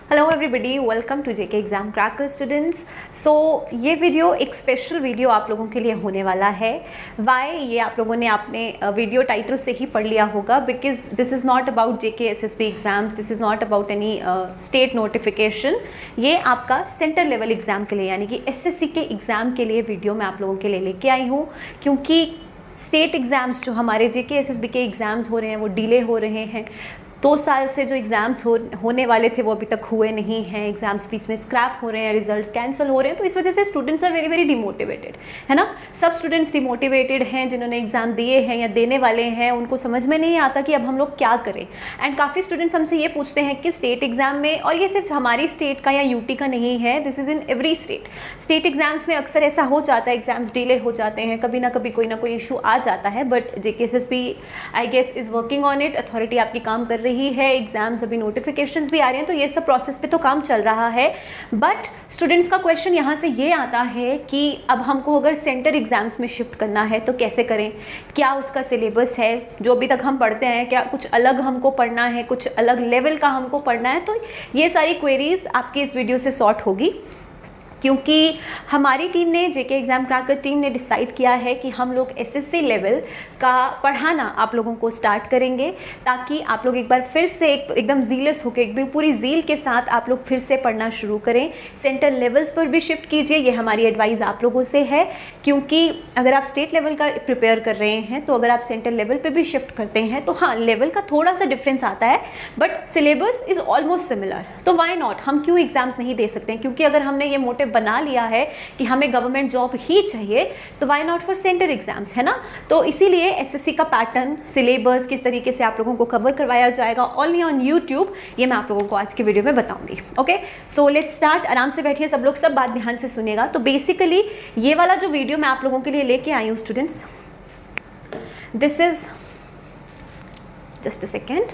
Hello everybody, welcome to JK exam cracker students. So ये video एक special video आप लोगों के लिए होने वाला है। वाई, ये आप लोगों ने अपने वीडियो टाइटल से ही पढ़ लिया होगा, because this is not about JK SSB exams, this is not about any state notification. ये आपका सेंटर लेवल एग्जाम के लिए यानी कि एसएससी के एग्ज़ाम के लिए वीडियो मैं आप लोगों के लिए लेके आई हूँ, क्योंकि स्टेट एग्ज़ाम्स जो हमारे जेके एसएसबी के एग्ज़ाम्स हो रहे हैं वो डिले हो रहे हैं। 2 साल से जो एग्ज़ाम्स होने वाले थे वो अभी तक हुए नहीं हैं, एग्ज़ाम्स बीच में स्क्रैप हो रहे हैं, रिजल्ट्स कैंसिल हो रहे हैं, तो इस वजह से students are very very demotivated, है ना। सब स्टूडेंट्स डिमोटिवेटेड हैं जिन्होंने एग्ज़ाम दिए हैं या देने वाले हैं, उनको समझ में नहीं आता कि अब हम लोग क्या करें। एंड काफ़ी स्टूडेंट्स हमसे ये पूछते हैं कि स्टेट एग्ज़ाम में, और ये सिर्फ हमारी स्टेट का या यूटी का नहीं है, this is in every state exams में अक्सर ऐसा हो जाता है, एग्ज़ाम्स डिले हो जाते हैं, कभी ना कभी कोई ना कोई इशू आ जाता है। But JKSSB I guess is working on it, authority आपकी काम कर रही है, एग्जाम्स अभी नोटिफिकेशंस भी आ रहे हैं, तो ये सब प्रोसेस पे तो काम चल रहा है। बट स्टूडेंट्स का क्वेश्चन यहाँ से ये आता है कि अब हमको अगर सेंटर एग्जाम्स में शिफ्ट करना है तो कैसे करें, क्या उसका सिलेबस है, जो अभी तक हम पढ़ते हैं क्या कुछ अलग हमको पढ़ना है, कुछ अलग लेवल का हमको पढ़ना है। तो ये सारी क्वेरीज आपकी इस वीडियो से सॉर्ट होगी, क्योंकि हमारी टीम ने, जेके एग्ज़ाम क्रैकर टीम ने डिसाइड किया है कि हम लोग एसएससी लेवल का पढ़ाना आप लोगों को स्टार्ट करेंगे, ताकि आप लोग एक बार फिर से एकदम जीलस होकर, एकदम पूरी जील के साथ आप लोग फिर से पढ़ना शुरू करें। सेंटर लेवल्स पर भी शिफ्ट कीजिए, ये हमारी एडवाइस आप लोगों से है, क्योंकि अगर आप स्टेट लेवल का प्रिपेयर कर रहे हैं तो अगर आप सेंटर लेवल पर भी शिफ्ट करते हैं तो हाँ, लेवल का थोड़ा सा डिफरेंस आता है, but syllabus is almost similar. तो वाई नॉट, हम क्यों एग्जाम्स नहीं दे सकते हैं, क्योंकि अगर हमने ये मोटिव बना लिया है कि हमें गवर्नमेंट जॉब ही चाहिए, तो why not for centre exams, है ना। तो इसीलिए एसएससी का पैटर्न, सिलेबस किस तरीके से आप लोगों को कवर करवाया जाएगा ओनली ऑन यूट्यूब, ये मैं आप लोगों को आज की वीडियो में बताऊंगी। Okay, so let's start. आराम से बैठिए सब लोग, सब बात ध्यान से सुनिएगा। तो बेसिकली ये वाला जो वीडियो मैं आप लोगों के लिए लेके आई हूँ students, this is just a second,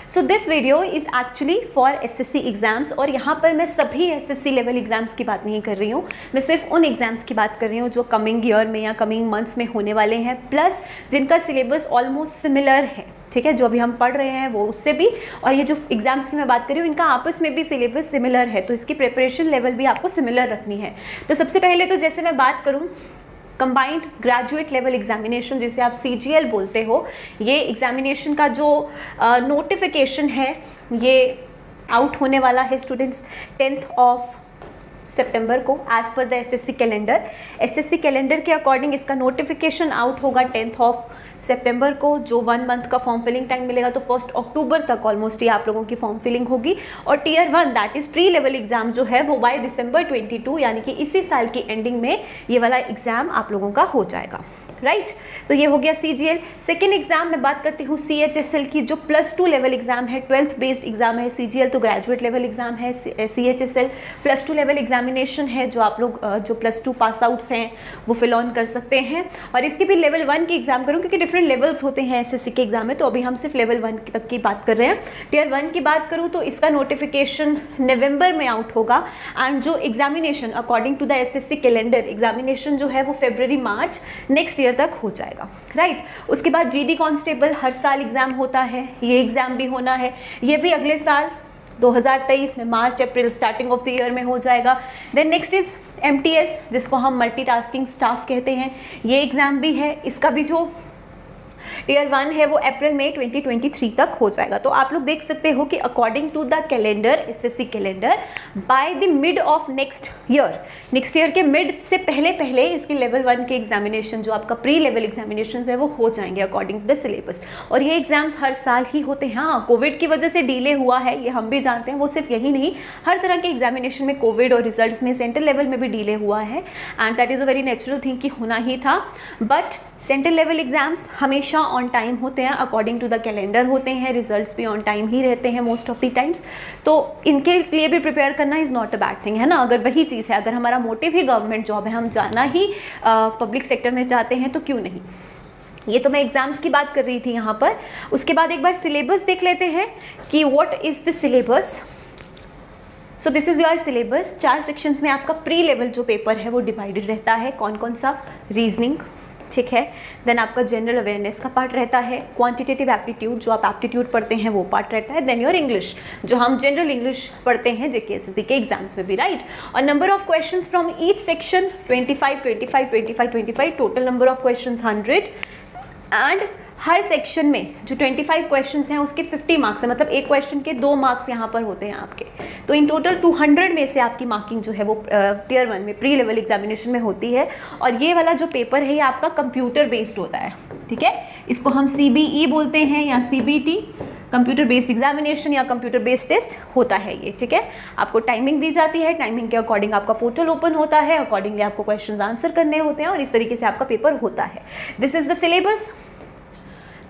so this video is actually for SSC exams. और यहाँ पर मैं सभी एसएससी लेवल एग्ज़ाम्स की बात नहीं कर रही हूँ, मैं सिर्फ उन एग्ज़ाम्स की बात कर रही हूँ जो कमिंग ईयर में या कमिंग मंथ्स में होने वाले हैं, प्लस जिनका सिलेबस ऑलमोस्ट सिमिलर है, ठीक है, जो अभी हम पढ़ रहे हैं वो उससे भी, और ये जो एग्ज़ाम्स की मैं बात कर रही हूँ इनका आपस में भी सिलेबस सिमिलर है, तो इसकी प्रिपरेशन लेवल भी आपको सिमिलर रखनी है। तो सबसे पहले तो जैसे मैं बात करूँ कंबाइंड ग्रेजुएट लेवल एग्जामिनेशन, जिसे आप CGL बोलते हो, ये एग्जामिनेशन का जो नोटिफिकेशन है ये आउट होने वाला है स्टूडेंट्स 10th ऑफ सितंबर को, as per the SSC calendar. SSC calendar के अकॉर्डिंग इसका नोटिफिकेशन आउट होगा 10th ऑफ सितंबर को, जो 1 मंथ का फॉर्म फिलिंग टाइम मिलेगा, तो 1 अक्टूबर तक ऑलमोस्ट ये आप लोगों की फॉर्म फिलिंग होगी। और tier 1 that is pre level exam जो है वो बाय दिसंबर 22 यानी कि इसी साल की एंडिंग में ये वाला एग्ज़ाम आप लोगों का हो जाएगा, राइट। तो ये हो गया CGL। सेकेंड एग्जाम में बात करती हूँ CHSL की, जो +2 लेवल एग्जाम है, 12th बेस्ड एग्जाम है। CGL तो ग्रेजुएट लेवल एग्जाम है, CHSL +2 लेवल एग्जामिनेशन है, जो आप लोग जो +2 पास आउट्स हैं वो फिल ऑन कर सकते हैं। और इसकी भी लेवल 1 की एग्जाम करूँ, क्योंकि डिफरेंट लेवल्स होते हैं एसएससी के एग्जाम में, तो अभी हम सिर्फ लेवल 1 तक की बात कर रहे हैं। टियर 1 की बात करूँ तो इसका नोटिफिकेशन नवंबर में आउट होगा, एंड जो examination according to the SSC calendar examination जो है वो February March नेक्स्ट ईयर तक हो जाएगा, राइट। उसके बाद GD कांस्टेबल हर साल एग्जाम होता है, ये एग्जाम भी होना है, ये भी अगले साल 2023 में मार्च अप्रैल स्टार्टिंग ऑफ द ईयर में हो जाएगा। देन नेक्स्ट इज MTS, जिसको हम मल्टीटास्किंग स्टाफ कहते हैं, ये एग्जाम भी है, इसका भी जो टियर 1 है वो अप्रैल मई 2023 तक हो जाएगा। तो आप लोग देख सकते हो कि according to the calendar, SSC calendar, by the mid of next year के मिड से पहले इसकी लेवल 1 के एग्जामिनेशन, जो आपका प्री लेवल एग्जामिनेशन है, वो हो जाएंगे अकॉर्डिंग टू द सिलेबस। और ये एग्जाम्स हर साल ही होते हैं। हाँ, कोविड की वजह से डिले हुआ है, ये हम भी जानते हैं, वो सिर्फ यही नहीं, हर तरह के एग्जामिनेशन में कोविड और रिजल्ट्स में सेंटर लेवल में भी डिले हुआ है, and that is a very natural thing कि होना ही था। बट सेंटर लेवल एग्जाम्स हमेशा ऑन टाइम होते हैं, अकॉर्डिंग टू द कैलेंडर होते हैं, रिजल्ट्स भी ऑन टाइम ही रहते हैं मोस्ट ऑफ द टाइम्स, तो इनके लिए भी प्रिपेयर करना is not a bad thing, है ना। अगर वही चीज़ है, अगर हमारा मोटिव ही गवर्नमेंट जॉब है, हम जाना ही पब्लिक सेक्टर में चाहते हैं, तो क्यों नहीं। ये तो मैं एग्जाम्स की बात कर रही थी यहाँ पर। उसके बाद एक बार सिलेबस देख लेते हैं कि what is the syllabus. So this is your syllabus. 4 sections में आपका प्री लेवल जो पेपर है वो डिवाइडेड रहता है। कौन कौन सा? रीजनिंग, ठीक है। देन आपका जनरल अवेयरनेस का पार्ट रहता है, क्वांटिटेटिव एप्टीट्यूड जो आप एप्टीट्यूड पढ़ते हैं वो पार्ट रहता है, देन योर इंग्लिश जो हम जनरल इंग्लिश पढ़ते हैं जेके एसएसबी के एग्जाम्स में भी, राइट। और number of questions from each section 25 25 25 25, total number of questions 100 and her section में जो 25 क्वेश्चंस हैं उसके 50 मार्क्स हैं, मतलब एक क्वेश्चन के 2 मार्क्स यहाँ पर होते हैं आपके। तो इन टोटल 200 में से आपकी मार्किंग जो है वो टियर 1 में प्री लेवल एग्जामिनेशन में होती है। और ये वाला जो पेपर है ये आपका कंप्यूटर बेस्ड होता है, ठीक है। इसको हम CBE बोलते हैं या CBT, कंप्यूटर बेस्ड एग्जामिनेशन या कंप्यूटर बेस्ड टेस्ट होता है ये, ठीक है। आपको टाइमिंग दी जाती है, टाइमिंग के अकॉर्डिंग आपका पोर्टल ओपन होता है, अकॉर्डिंगली आपको क्वेश्चंस आंसर करने होते हैं और इस तरीके से आपका पेपर होता है। This is the syllabus.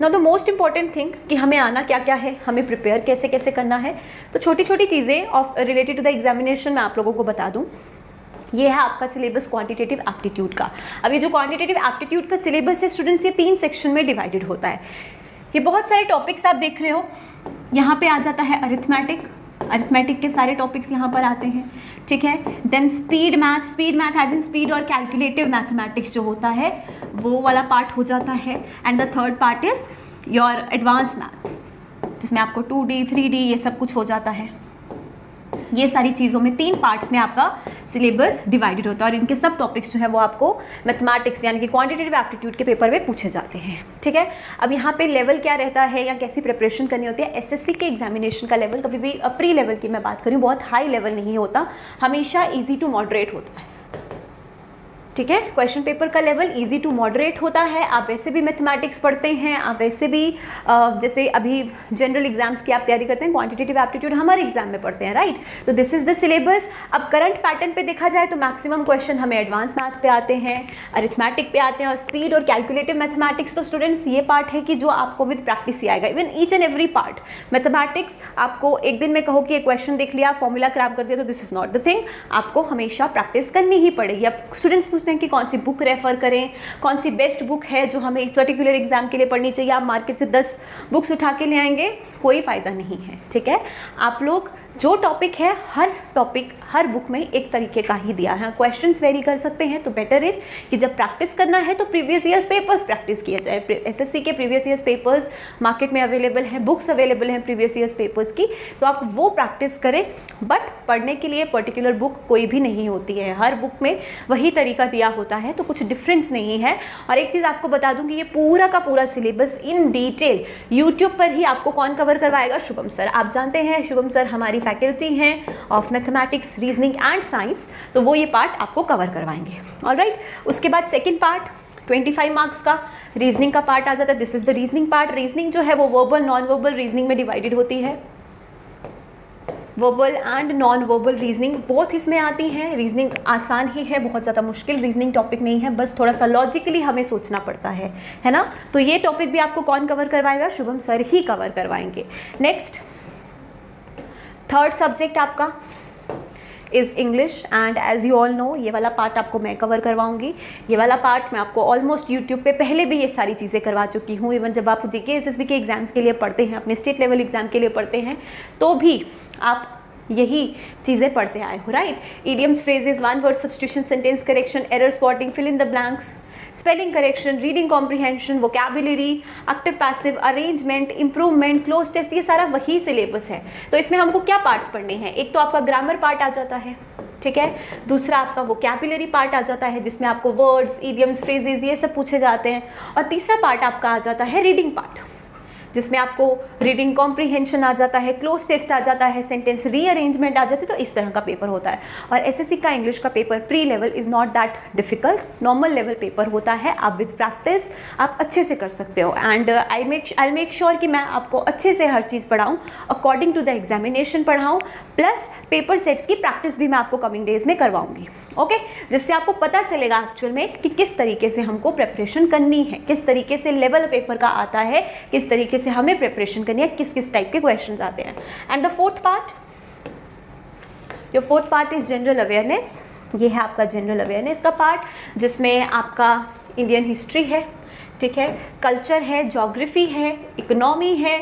Now the most important thing कि हमें आना क्या क्या है, हमें प्रिपेयर कैसे कैसे करना है। तो छोटी छोटी चीज़ें of related to the examination मैं आप लोगों को बता दूं। ये है आपका सिलेबस क्वांटिटेटिव एप्टीट्यूड का। अब ये जो क्वांटिटेटिव एप्टीट्यूड का सिलेबस है स्टूडेंट्स, ये 3 सेक्शन में डिवाइडेड होता है। ये बहुत सारे टॉपिक्स आप देख रहे हो, यहाँ पे आ जाता है अरिथमेटिक के सारे टॉपिक्स यहाँ पर आते हैं, ठीक है। Then speed math as in speed और कैलकुलेटिव मैथमेटिक्स जो होता है वो वाला पार्ट हो जाता है। And the third part is your advance maths जिसमें आपको 2D 3D ये सब कुछ हो जाता है। ये सारी चीज़ों में 3 पार्ट्स में आपका सिलेबस डिवाइडेड होता है और इनके सब टॉपिक्स जो है वो आपको मैथमेटिक्स यानी कि क्वांटिटेटिव एप्टीट्यूड के पेपर में पूछे जाते हैं, ठीक है। अब यहाँ पे लेवल क्या रहता है या कैसी प्रिपरेशन करनी होती है। एसएससी के एग्जामिनेशन का लेवल कभी भी प्री लेवल की मैं बात करूँ बहुत हाई लेवल नहीं होता, हमेशा ईजी टू मॉडरेट होता है, ठीक है। क्वेश्चन पेपर का लेवल इजी टू मॉडरेट होता है। आप वैसे भी मैथमेटिक्स पढ़ते हैं, आप वैसे भी जैसे अभी जनरल एग्जाम्स की आप तैयारी करते हैं, क्वांटिटेटिव एप्टीट्यूड हमारे एग्जाम में पढ़ते हैं, राइट। तो दिस इज द सिलेबस। अब करंट पैटर्न पे देखा जाए तो मैक्सिमम क्वेश्चन हमें एडवांस मैथ पे आते हैं, अरिथमेटिक पे आते हैं और स्पीड और कैलकुलेटिव मैथमेटिक्स। तो स्टूडेंट्स ये पार्ट है कि जो आपको विद प्रैक्टिस ही आएगा। Even each and every part mathematics आपको एक दिन में कहो कि एक क्वेश्चन देख लिया, फॉर्मूला क्रैप कर दिया, तो this is not the thing. आपको हमेशा प्रैक्टिस करनी ही पड़ेगी। अब स्टूडेंट्स हैं कि कौन सी बुक रेफर करें, कौन सी बेस्ट बुक है जो हमें इस पर्टिकुलर एग्जाम के लिए पढ़नी चाहिए। आप मार्केट से 10 बुक्स उठा के ले आएंगे, कोई फ़ायदा नहीं है, ठीक है। आप लोग जो टॉपिक है हर टॉपिक हर बुक में एक तरीके का ही दिया है। क्वेश्चंस वेरी कर सकते हैं, तो बेटर इज कि जब प्रैक्टिस करना है तो प्रीवियस ईयर्स पेपर्स प्रैक्टिस किया जाए। एसएससी के प्रीवियस ईयर्स पेपर्स मार्केट में अवेलेबल हैं, बुक्स अवेलेबल हैं प्रीवियस ईयर्स पेपर्स की, तो आप वो प्रैक्टिस करें। बट पढ़ने के लिए पर्टिकुलर बुक कोई भी नहीं होती है, हर बुक में वही तरीका दिया होता है, तो कुछ डिफरेंस नहीं है। और एक चीज़ आपको बता दूं कि ये पूरा का पूरा सिलेबस इन डिटेल यूट्यूब पर ही आपको कौन कवर करवाएगा? शुभम सर। आप जानते हैं शुभम सर हमारी फैकल्टी हैं of mathematics, reasoning and science, तो वो ये पार्ट आपको कवर करवाएंगे। ऑलराइट, उसके बाद सेकंड पार्ट 25 मार्क्स का रीजनिंग का पार्ट आ जाता है। This is the reasoning part. Reasoning जो है वो वर्बल नॉन वर्बल रीजनिंग में डिवाइडेड होती है। Verbal and non verbal reasoning both इसमें आती हैं। रीजनिंग आसान ही है, बहुत ज़्यादा मुश्किल रीजनिंग टॉपिक नहीं है, बस थोड़ा सा लॉजिकली हमें सोचना पड़ता है ना। तो ये टॉपिक भी आपको कौन कवर करवाएगा? शुभम सर ही कवर करवाएंगे। नेक्स्ट थर्ड सब्जेक्ट आपका is English and as you all know ये वाला पार्ट आपको मैं कवर करवाऊंगी। ये वाला पार्ट मैं आपको ऑलमोस्ट यूट्यूब पे पहले भी ये सारी चीज़ें करवा चुकी हूँ। इवन जब आप जेके एसएसबी के एग्जाम्स के लिए पढ़ते हैं, अपने स्टेट लेवल एग्जाम के लिए पढ़ते हैं, तो भी आप यही चीज़ें पढ़ते आए हो, right. Idioms, phrases, one word substitution, sentence correction, error spotting, fill in the blanks, spelling correction, reading comprehension, vocabulary, active passive, arrangement, improvement, cloze test, ये सारा वही सिलेबस है। तो इसमें हमको क्या पार्ट्स पढ़ने हैं? एक तो आपका ग्रामर पार्ट आ जाता है, ठीक है। दूसरा आपका वोकैबुलरी पार्ट आ जाता है जिसमें आपको वर्ड्स, इडियम्स, फ्रेजेस ये सब पूछे जाते हैं। और तीसरा पार्ट आपका आ जाता है रीडिंग पार्ट, जिसमें आपको रीडिंग कॉम्प्रिहेंशन आ जाता है, क्लोज टेस्ट आ जाता है, सेंटेंस रीअरेंजमेंट आ जाती है। तो इस तरह का पेपर होता है। और एसएससी का इंग्लिश का paper pre level is not that difficult, normal level paper होता है। आप विद प्रैक्टिस आप अच्छे से कर सकते हो। एंड आई मेक श्योर कि मैं आपको अच्छे से हर चीज़ पढ़ाऊँ, अकॉर्डिंग टू द एग्जामिनेशन पढ़ाऊँ, प्लस पेपर सेट्स की प्रैक्टिस भी मैं आपको कमिंग डेज में करवाऊँगी, ओके। जिससे आपको पता चलेगा एक्चुअल में कि किस तरीके से हमको प्रिपरेशन करनी है, किस तरीके से लेवल पेपर का आता है, किस तरीके से हमें प्रिपरेशन करनी है, किस किस टाइप के क्वेश्चंस आते हैं। And the fourth part, your fourth part is general awareness. ये है आपका जनरल अवेयरनेस का पार्ट, जिसमें आपका इंडियन हिस्ट्री है, ठीक है, कल्चर है, ज्योग्राफी है, इकोनॉमी है,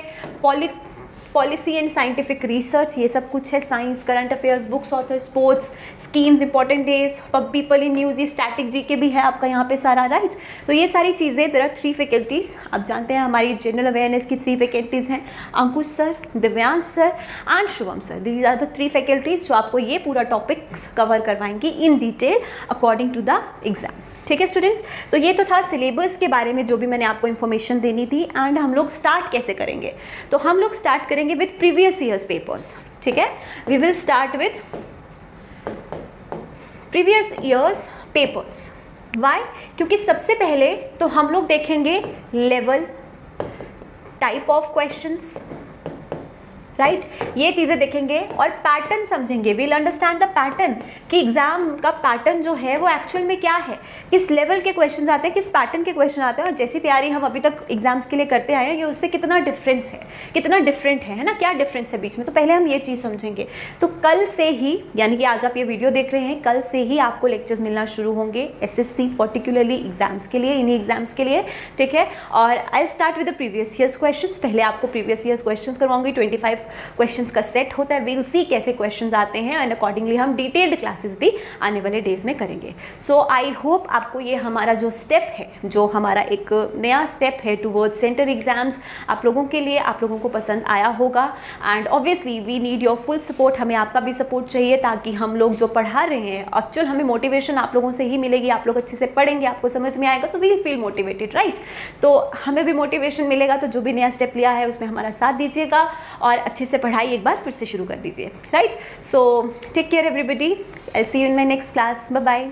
पॉलिसी एंड साइंटिफिक रिसर्च, ये सब कुछ है, science, current affairs, books, author, sports, schemes, important days, people in news, ये स्टैटिक जीके भी है आपका यहाँ पे सारा, राइट। तो ये सारी चीज़ें, देयर आर 3 फैकल्टीज, आप जानते हैं हमारी जनरल अवेयरनेस की 3 फैकल्टीज़ हैं, Ankush sir, Divyansh sir and Shubham sir. These are the 3 faculties जो आपको ये पूरा टॉपिक कवर करवाएंगी in detail according to the exam. ठीक है स्टूडेंट्स, तो ये तो था सिलेबस के बारे में जो भी मैंने आपको इन्फॉर्मेशन देनी थी। एंड हम लोग स्टार्ट कैसे करेंगे, तो हम लोग स्टार्ट करेंगे विद प्रीवियस ईयर्स पेपर्स। ठीक है, we will start with previous years papers. Why? क्योंकि सबसे पहले तो हम लोग देखेंगे level, type of questions, right, ये चीज़ें देखेंगे और पैटर्न समझेंगे। वील अंडरस्टैंड द पैटर्न कि एग्जाम का पैटर्न जो है वो एक्चुअल में क्या है, किस लेवल के क्वेश्चंस आते हैं, किस पैटर्न के क्वेश्चन आते हैं, और जैसी तैयारी हम अभी तक एग्जाम्स के लिए करते आए हैं ये उससे कितना डिफरेंस है, कितना डिफरेंट है ना, क्या डिफरेंस है बीच में। तो पहले हम ये चीज़ समझेंगे। तो कल से ही, यानी कि आज आप ये वीडियो देख रहे हैं, कल से ही आपको लेक्चर्स मिलना शुरू होंगे SSC पर्टिकुलरली एग्जाम्स के लिए, इन्हीं एग्जाम्स के लिए। ठीक है, और I start with the previous years questions. पहले आपको प्रीवियस ईयर्स क्वेश्चंस करवाऊंगी, 25 क्वेश्चंस का सेट होता है। वील सी कैसे क्वेश्चंस आते हैं एंड अकॉर्डिंगली हम डिटेल्ड क्लासेस भी आने वाले डेज में करेंगे। सो आई होप आपको ये हमारा जो स्टेप है, जो हमारा एक नया स्टेप है टुवर्ड्स सेंटर एग्जाम्स, आप लोगों के लिए, आप लोगों को पसंद आया होगा। And obviously we need your full support, हमें आपका भी सपोर्ट चाहिए ताकि हम लोग जो पढ़ा रहे हैं, एक्चुअल हमें मोटिवेशन आप लोगों से ही मिलेगी। आप लोग अच्छे से पढ़ेंगे, आपको समझ में आएगा तो वील फील मोटिवेटेड, राइट। तो हमें भी मोटिवेशन मिलेगा। तो जो भी नया स्टेप लिया है उसमें हमारा साथ दीजिएगा और अच्छे से पढ़ाई एक बार फिर से शुरू कर दीजिए, right. So take care everybody, I will see you in my next class, bye bye.